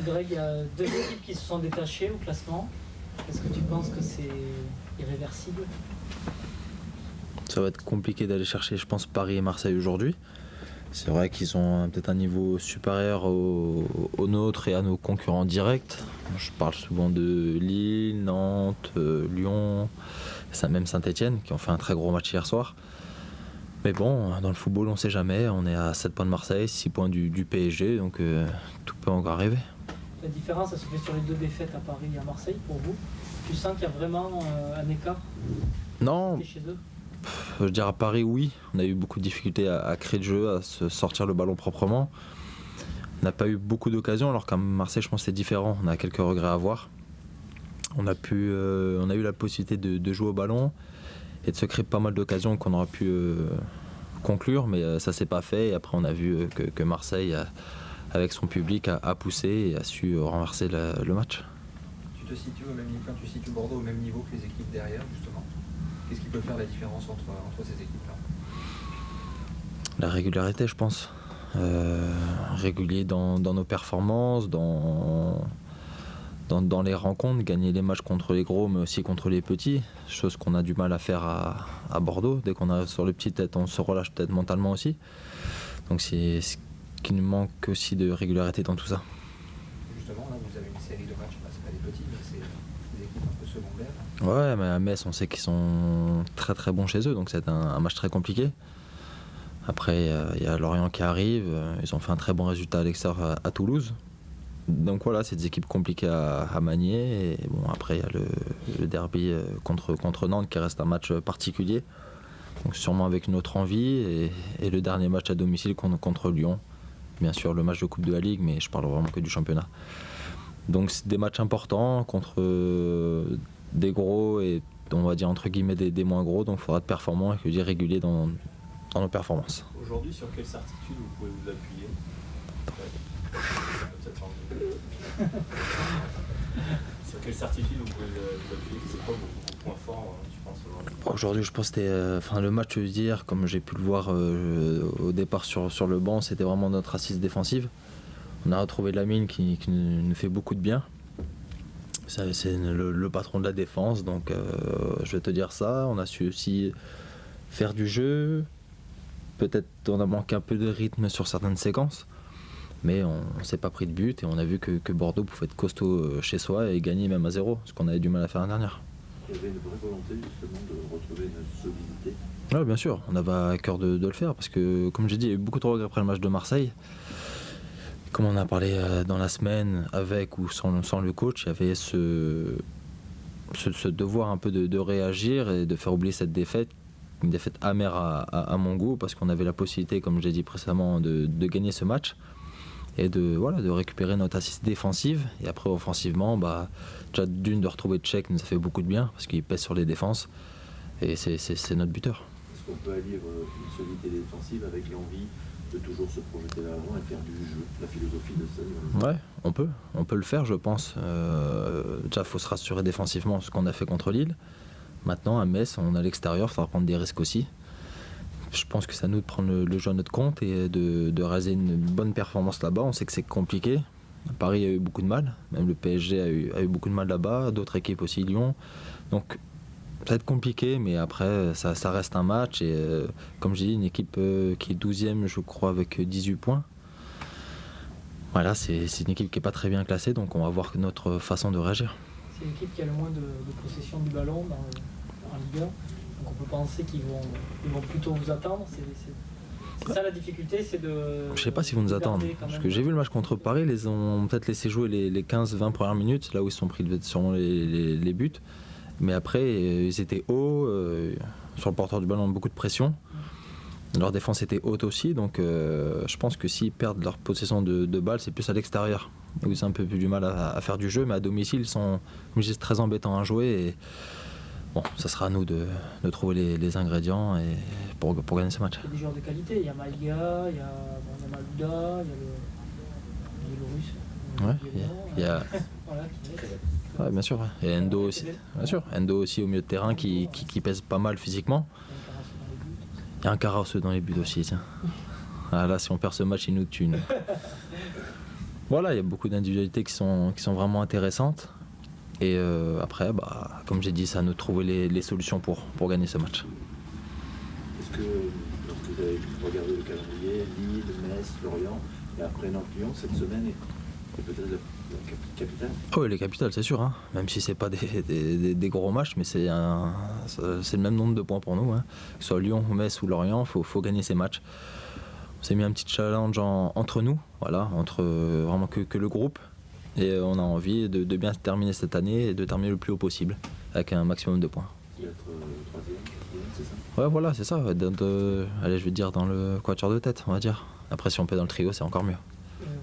Greg, il y a 2 équipes qui se sont détachées au classement. Est-ce que tu penses que c'est irréversible? Ça va être compliqué d'aller chercher, je pense, Paris et Marseille aujourd'hui. C'est vrai qu'ils ont peut-être un niveau supérieur au nôtre et à nos concurrents directs. Je parle souvent de Lille, Nantes, Lyon, même Saint-Etienne, qui ont fait un très gros match hier soir. Mais bon, dans le football, on ne sait jamais. On est à 7 points de Marseille, 6 points du PSG, donc tout peut encore arriver. La différence, elle se fait sur les 2 défaites à Paris et à Marseille, pour vous? Tu sens qu'il y a vraiment un écart Non, chez eux? je dirais à Paris, oui. On a eu beaucoup de difficultés à créer le jeu, à se sortir le ballon proprement. On n'a pas eu beaucoup d'occasions, alors qu'à Marseille, je pense que c'est différent. On a quelques regrets à avoir. On a eu la possibilité de jouer au ballon et de se créer pas mal d'occasions qu'on aurait pu conclure, mais ça s'est pas fait. Et après, on a vu que Marseille, avec son public, a poussé et a su renverser le match. Tu te situes au même niveau, tu situes Bordeaux au même niveau que les équipes derrière, justement. Qu'est-ce qui peut faire la différence entre ces équipes-là? La régularité, je pense. Régulier dans nos performances, dans les rencontres, gagner les matchs contre les gros, mais aussi contre les petits, chose qu'on a du mal à faire à Bordeaux. Dès qu'on arrive sur le petit, on se relâche peut-être mentalement aussi. Donc c'est ce qui nous manque aussi de régularité dans tout ça. Justement, là, vous avez une série de matchs, c'est pas des petits, mais c'est des équipes un peu secondaires. Ouais, mais à Metz, on sait qu'ils sont très très bons chez eux, donc c'est un match très compliqué. Après, il y a Lorient qui arrive, ils ont fait un très bon résultat à l'extérieur à Toulouse. Donc voilà, c'est des équipes compliquées à manier. Et bon, après, il y a le derby contre Nantes qui reste un match particulier. Donc sûrement avec une autre envie. Et le dernier match à domicile contre Lyon. Bien sûr, le match de Coupe de la Ligue, mais je parle vraiment que du championnat. Donc c'est des matchs importants contre des gros et on va dire entre guillemets des moins gros. Donc il faudra être performant et régulier dans nos performances. Aujourd'hui, sur quelle certitude vous pouvez vous appuyer? Sur quelle certitude vous pouvez vous appuyer? C'est quoi vos points forts, tu penses, aujourd'hui? Aujourd'hui, je pense que c'était le match d'hier, comme j'ai pu le voir au départ sur le banc, c'était vraiment notre assise défensive. On a retrouvé Lamine qui nous fait beaucoup de bien. C'est le patron de la défense, donc je vais te dire ça. On a su aussi faire du jeu. Peut-être on a manqué un peu de rythme sur certaines séquences, mais on ne s'est pas pris de but et on a vu que Bordeaux pouvait être costaud chez soi et gagner même à 0, ce qu'on avait du mal à faire l'année dernière. Il y avait une vraie volonté justement de retrouver une solidité. Oui, bien sûr, on avait à cœur de le faire parce que, comme j'ai dit, il y a eu beaucoup de regrets après le match de Marseille. Comme on a parlé dans la semaine, avec ou sans le coach, il y avait ce devoir un peu de réagir et de faire oublier cette défaite. Une défaite amère à mon goût parce qu'on avait la possibilité, comme j'ai dit précédemment, de gagner ce match et de récupérer notre assise défensive. Et après, offensivement, déjà de retrouver Tchèque nous a fait beaucoup de bien parce qu'il pèse sur les défenses et c'est notre buteur. Est-ce qu'on peut allier une solidité défensive avec l'envie de toujours se projeter vers l'avant et faire du jeu, la philosophie de ça? Ouais, on peut le faire, je pense. Déjà, il faut se rassurer défensivement, ce qu'on a fait contre Lille. Maintenant, à Metz, on est à l'extérieur, il faudra prendre des risques aussi. Je pense que c'est à nous de prendre le jeu à notre compte et de raser une bonne performance là-bas. On sait que c'est compliqué. Paris a eu beaucoup de mal, même le PSG a eu beaucoup de mal là-bas, d'autres équipes aussi, Lyon. Donc ça va être compliqué, mais après, ça reste un match. Et comme j'ai dit, une équipe qui est 12e, je crois, avec 18 points. Voilà, c'est une équipe qui n'est pas très bien classée, donc on va voir notre façon de réagir. C'est l'équipe qui a le moins de possession du ballon en Ligue 1. Donc on peut penser qu'ils vont plutôt vous attendre. C'est ça la difficulté, c'est de... Je sais pas s'ils vont nous attendre. Parce que j'ai vu le match contre Paris, ils ont peut-être laissé jouer les 15-20 premières minutes, là où ils sont pris sûrement les buts. Mais après, ils étaient hauts, sur le porteur du ballon, beaucoup de pression. Leur défense était haute aussi, donc je pense que s'ils perdent leur possession de balles, c'est plus à l'extérieur, où ils ont un peu plus du mal à faire du jeu, mais à domicile, ils sont, comme je dis, très embêtants à jouer. Et bon, ça sera à nous de trouver les ingrédients et pour gagner ce match. Il y a des joueurs de qualité, il y a Maïga, il y a Malouda, il y a le Russe. Ouais, il y a... Ouais, bien sûr. Et Endo aussi, bien sûr. Endo aussi au milieu de terrain qui pèse pas mal physiquement. Il y a un Carasso dans les buts aussi, tiens. Ah, là, si on perd ce match, il nous tue. Voilà, il y a beaucoup d'individualités qui sont vraiment intéressantes. Et après, comme j'ai dit, c'est à nous de trouver les solutions pour gagner ce match. Est-ce que lorsque vous avez regardé le calendrier, Lille, Metz, Lorient, et après Nantes-Lyon, cette semaine est peut-être la capitale? Oh, les capitales, c'est sûr, hein. Même si c'est pas des gros matchs, mais c'est le même nombre de points pour nous, hein. Que ce soit Lyon, Metz ou Lorient, faut gagner ces matchs. On s'est mis un petit challenge entre nous, voilà, entre vraiment que le groupe. Et on a envie de bien terminer cette année et de terminer le plus haut possible, avec un maximum de points. Qui va être 3e, 4e, c'est ça? Ouais, voilà, c'est ça. Allez, je vais dire dans le quatuor de tête, on va dire. Après, si on peut dans le trio, c'est encore mieux.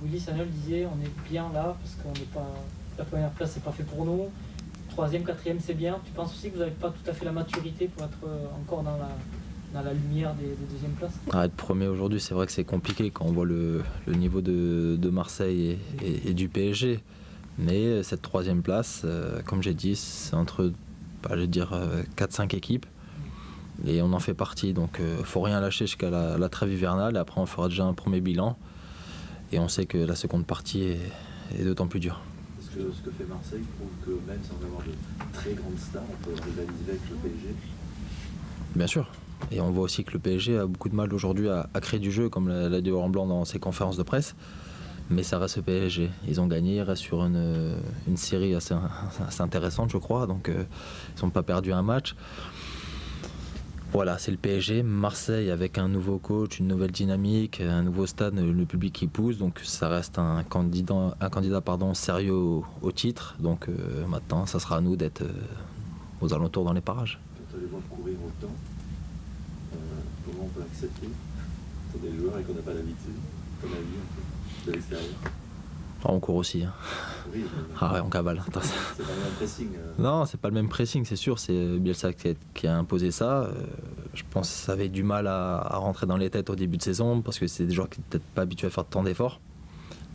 Willy Sagnol disait on est bien là parce qu'on n'est pas. La première place, c'est pas fait pour nous. 3e, 4e, c'est bien. Tu penses aussi que vous n'avez pas tout à fait la maturité pour être encore dans la lumière des deuxièmes places? Être premier aujourd'hui, c'est vrai que c'est compliqué quand on voit le niveau de Marseille et du PSG. Mais cette 3e place, comme j'ai dit, c'est entre 4-5 équipes. Et on en fait partie, donc faut rien lâcher jusqu'à la trêve hivernale. Et après, on fera déjà un premier bilan. Et on sait que la seconde partie est d'autant plus dure. Est-ce que ce que fait Marseille prouve que même sans avoir de très grandes stars, on peut rivaliser avec le PSG? Bien sûr. Et on voit aussi que le PSG a beaucoup de mal aujourd'hui à créer du jeu, comme l'a dit Laurent Blanc dans ses conférences de presse. Mais ça reste le PSG. Ils ont gagné, ils restent sur une série assez intéressante, je crois. Donc ils n'ont pas perdu un match. Voilà, c'est le PSG. Marseille avec un nouveau coach, une nouvelle dynamique, un nouveau stade, le public qui pousse. Donc ça reste un candidat sérieux au titre. Donc maintenant, ça sera à nous d'être aux alentours dans les parages. Quand on les voit courir autant, comment on peut accepter qu'on est des joueurs et qu'on n'a pas l'habitude, qu'on a vu un peu de l'extérieur? On court aussi. Hein. Oui, Ah ouais, on cavale. c'est pas le même pressing. Non, c'est pas le même pressing, c'est sûr. C'est Bielsa qui a imposé ça. Je pense que ça avait du mal à rentrer dans les têtes au début de saison parce que c'est des joueurs qui n'étaient peut-être pas habitués à faire tant d'efforts.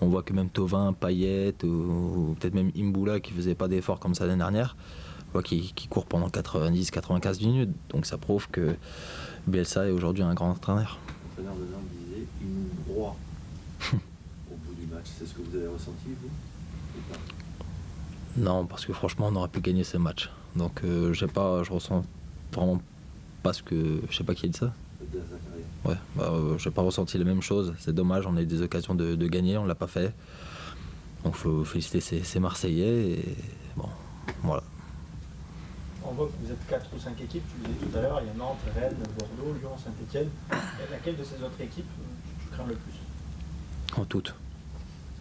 On voit que même Thauvin, Payet ou peut-être même Imboula qui faisait pas d'efforts comme ça l'année dernière, on voit qu'il court pendant 90-95 minutes. Donc ça prouve que Bielsa est aujourd'hui un grand entraîneur. L'entraîneur de Nantes disait il nous broie au bout du match. C'est ce que vous avez ressenti, vous, ou pas? Non, parce que franchement, on aurait pu gagner ce match. Donc je ressens vraiment pas ce que... Je sais pas qui a dit ça. De sa carrière. Ouais, j'ai pas ressenti les mêmes choses. C'est dommage, on a eu des occasions de gagner, on l'a pas fait. Donc faut féliciter ces Marseillais et bon, voilà. On voit que vous êtes 4 ou 5 équipes, tu le disais tout à l'heure, il y a Nantes, Rennes, Bordeaux, Lyon, Saint-Etienne. Laquelle de ces autres équipes tu crains le plus? En toutes.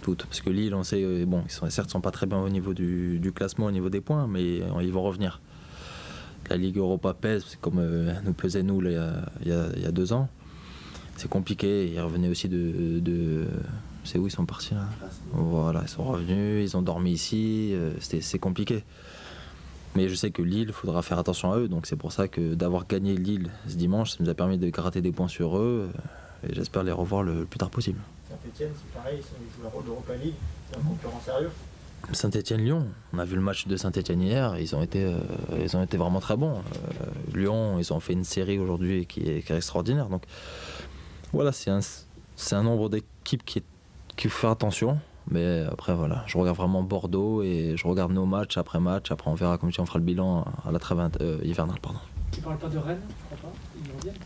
Parce que Lille, on sait, bon, ils sont pas très bien au niveau du classement, au niveau des points, mais ils vont revenir. La Ligue Europa pèse, c'est comme nous pesait nous il y a 2 ans. C'est compliqué, ils revenaient aussi de c'est où ils sont partis là? Voilà, ils sont revenus, ils ont dormi ici, c'est compliqué. Mais je sais que Lille, il faudra faire attention à eux, donc c'est pour ça que d'avoir gagné Lille ce dimanche, ça nous a permis de gratter des points sur eux, et j'espère les revoir le plus tard possible. Saint-Etienne, c'est pareil, ils jouent la rôle d'Europa League, c'est un concurrent sérieux. Saint-Etienne-Lyon, on a vu le match de Saint-Etienne hier, ils ont été vraiment très bons. Lyon, ils ont fait une série aujourd'hui qui est extraordinaire. Donc voilà, c'est un nombre d'équipes qui faut faire attention. Mais après voilà, je regarde vraiment Bordeaux et je regarde nos matchs après match. Après on verra comme on fera le bilan à la trêve hivernale. Tu parles pas de Rennes, je crois pas. Ils reviennent.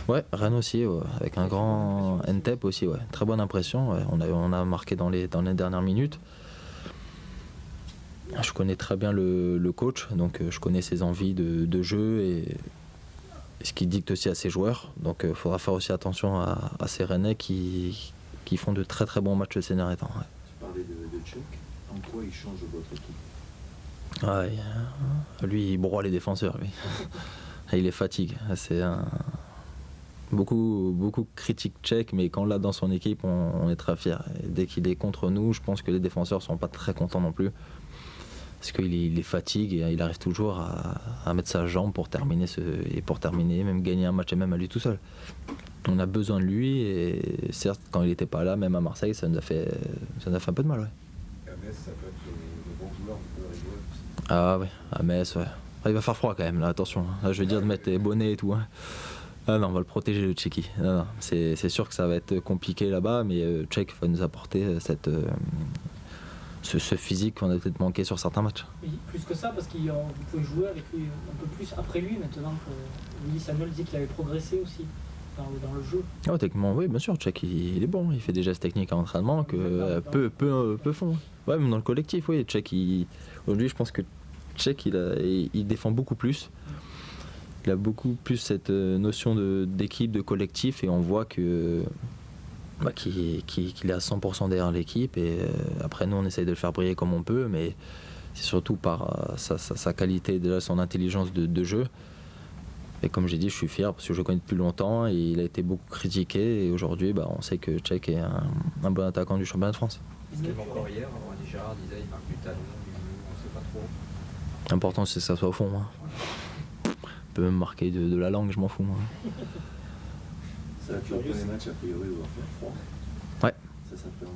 Ouais, Rennes aussi, ouais, avec un grand Ntep aussi, ouais. Très bonne impression. Ouais. On a marqué dans les dernières minutes. Je connais très bien le coach, donc je connais ses envies de jeu et ce qu'il dicte aussi à ses joueurs. Donc il faudra faire aussi attention à ces Rennais qui font de très très bons matchs ces derniers temps. Ouais. Tu parlais de Tchèque. En quoi il change votre équipe? Ouais, lui, il broie les défenseurs. Lui. Il les fatigue. C'est beaucoup critique tchèque, mais quand on l'a dans son équipe, on est très fiers. Et dès qu'il est contre nous, je pense que les défenseurs sont pas très contents non plus. Parce qu'il les fatigue et il arrive toujours à mettre sa jambe pour terminer, même gagner un match et même à lui tout seul. On a besoin de lui et certes, quand il n'était pas là, même à Marseille, ça nous a fait un peu de mal. Ouais. À Metz, ça peut être le bon joueur, on peut rigoler aussi. Ah oui, à Metz, ouais. Ah, il va faire froid quand même, là, attention. Là, je veux dire de mettre les bonnets et tout. Hein. Ah non, on va le protéger le Tchéquie. Non, non, c'est sûr que ça va être compliqué là-bas, mais Tchèque va nous apporter ce physique qu'on a peut-être manqué sur certains matchs. Oui, plus que ça, parce que vous pouvez jouer avec lui un peu plus après lui maintenant que Willy Sagnol dit qu'il avait progressé aussi dans le jeu. Oh, techniquement, oui, bien sûr, Tchèque il est bon, il fait des gestes techniques à l'entraînement que peu font. Ouais, même dans le collectif, oui, Tchèque, aujourd'hui je pense que Tchèque il défend beaucoup plus. Il a beaucoup plus cette notion d'équipe, de collectif, et on voit que qu'il est à 100% derrière l'équipe, et après nous on essaye de le faire briller comme on peut, mais c'est surtout par sa qualité, déjà son intelligence de jeu. Et comme j'ai dit, je suis fier parce que je le connais depuis longtemps et il a été beaucoup critiqué, et aujourd'hui on sait que Tchèque est un bon attaquant du championnat de France. Ce qu'il encore hier, Andy Gérard disait il marque du talent, on ne sait pas trop. L'important c'est que ça soit au fond. Hein. On peut même marquer de la langue, je m'en fous. Moi. Ça, tu as les matchs a priori vont faire froid. Ouais. Ça s'appréhende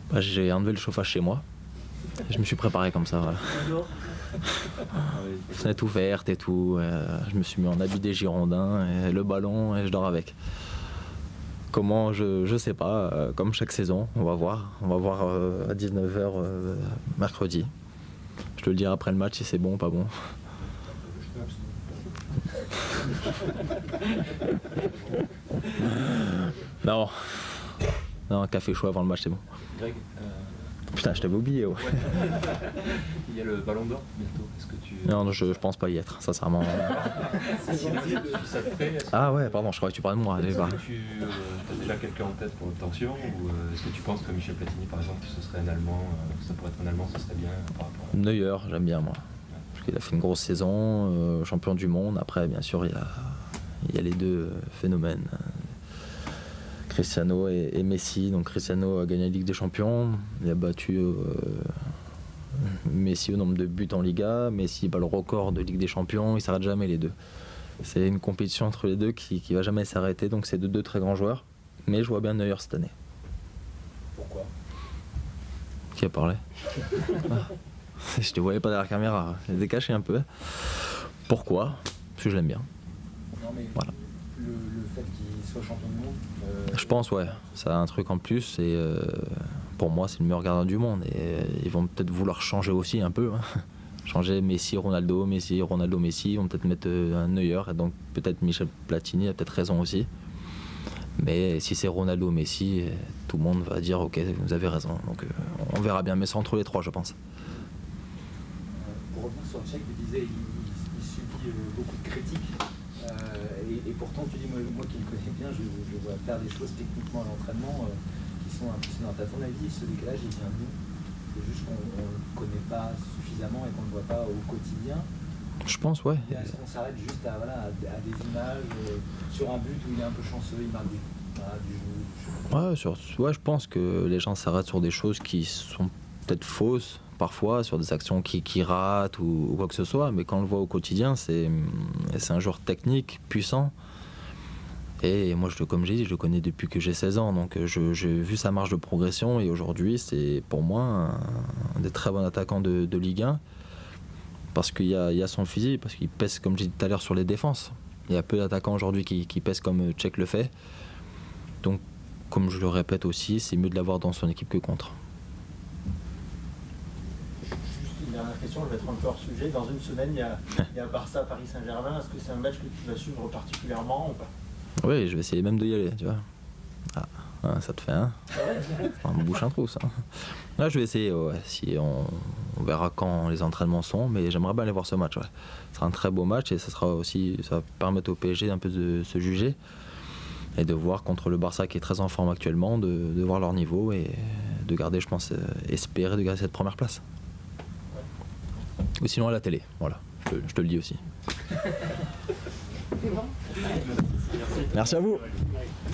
comment? J'ai enlevé le chauffage chez moi. Je me suis préparé comme ça. Voilà. Fenêtre ouverte et tout. Je me suis mis en habit des Girondins, et le ballon, et je dors avec. Comment, je sais pas, comme chaque saison, on va voir. On va voir à 19h mercredi. Je te le dirai après le match si c'est bon ou pas bon. Non. Non, café chaud avant le match, c'est bon. Greg, Putain, je t'avais oublié, ouais. il y a le Ballon d'Or bientôt. Est-ce que tu... Non, je pense pas y être, sincèrement. Si tu suis ça de près, est-ce que... Ah ouais, pardon, je croyais que tu parlais de moi. Est-ce que tu as déjà quelqu'un en tête pour l'obtention, ou est-ce que tu penses que Michel Platini, par exemple, ce serait un Allemand, ça pourrait être un Allemand, ce serait bien par rapport à... Neuer, j'aime bien moi. Parce qu'il a fait une grosse saison, champion du monde. Après, bien sûr, il y a les deux phénomènes. Cristiano et Messi. Donc Cristiano a gagné la Ligue des Champions. Il a battu Messi au nombre de buts en Liga. Messi bat le record de Ligue des Champions. Ils ne s'arrêtent jamais les deux. C'est une compétition entre les deux qui va jamais s'arrêter. Donc c'est deux très grands joueurs. Mais je vois bien Neuer cette année. Pourquoi? Qui a parlé? Je te voyais pas derrière la caméra. Je les ai cachés un peu. Pourquoi? Parce que je l'aime bien. Non, mais Voilà. le fait qu'il soit champion du monde. Je pense, ouais. Ça a un truc en plus. Et pour moi, c'est le meilleur gardien du monde. Et ils vont peut-être vouloir changer aussi un peu. Hein. Changer Messi, Ronaldo, Messi. Ils vont peut-être mettre un Neuer. Et donc peut-être Michel Platini a peut-être raison aussi. Mais si c'est Ronaldo, Messi, tout le monde va dire ok, vous avez raison. Donc on verra bien. Mais c'est entre les trois, je pense. Pour revenir sur le Tchèque, tu disais il subit beaucoup de critiques. Et pourtant, tu dis, moi qui le connais bien, je vois faire des choses techniquement à l'entraînement qui sont impressionnantes. À ton avis, ce décalage, il vient d'où? C'est juste qu'on ne le connaît pas suffisamment et qu'on ne le voit pas au quotidien. Je pense, ouais. Est-ce qu'on s'arrête juste à des images sur un but où il est un peu chanceux, il marque du jeu? Ouais, je pense que les gens s'arrêtent sur des choses qui sont peut-être fausses, parfois, sur des actions qui ratent ou quoi que ce soit, mais quand on le voit au quotidien, c'est un joueur technique, puissant. Et moi, comme j'ai dit, je le connais depuis que j'ai 16 ans, donc j'ai vu sa marge de progression, et aujourd'hui, c'est pour moi un des très bons attaquants de Ligue 1, parce qu'il y a son physique, parce qu'il pèse, comme j'ai dit tout à l'heure, sur les défenses. Il y a peu d'attaquants aujourd'hui qui pèsent comme Tchèque le fait. Donc, comme je le répète aussi, c'est mieux de l'avoir dans son équipe que contre. Juste une dernière question, je vais être un peu hors sujet. Dans une semaine, il y a Barça Paris Saint-Germain. Est-ce que c'est un match que tu vas suivre particulièrement ou pas? Oui, je vais essayer même d'y aller, tu vois. Ah, ça te fait un. Ça me bouche un trou, ça. Là, je vais essayer, ouais. Si on verra quand les entraînements sont, mais j'aimerais bien aller voir ce match, ouais. Ce sera un très beau match, et ça va permettre au PSG un peu de se juger et de voir contre le Barça qui est très en forme actuellement, de voir leur niveau et de garder, je pense, espérer de garder cette première place. Ou sinon à la télé, voilà. Je te le dis aussi. C'est bon. Merci à vous.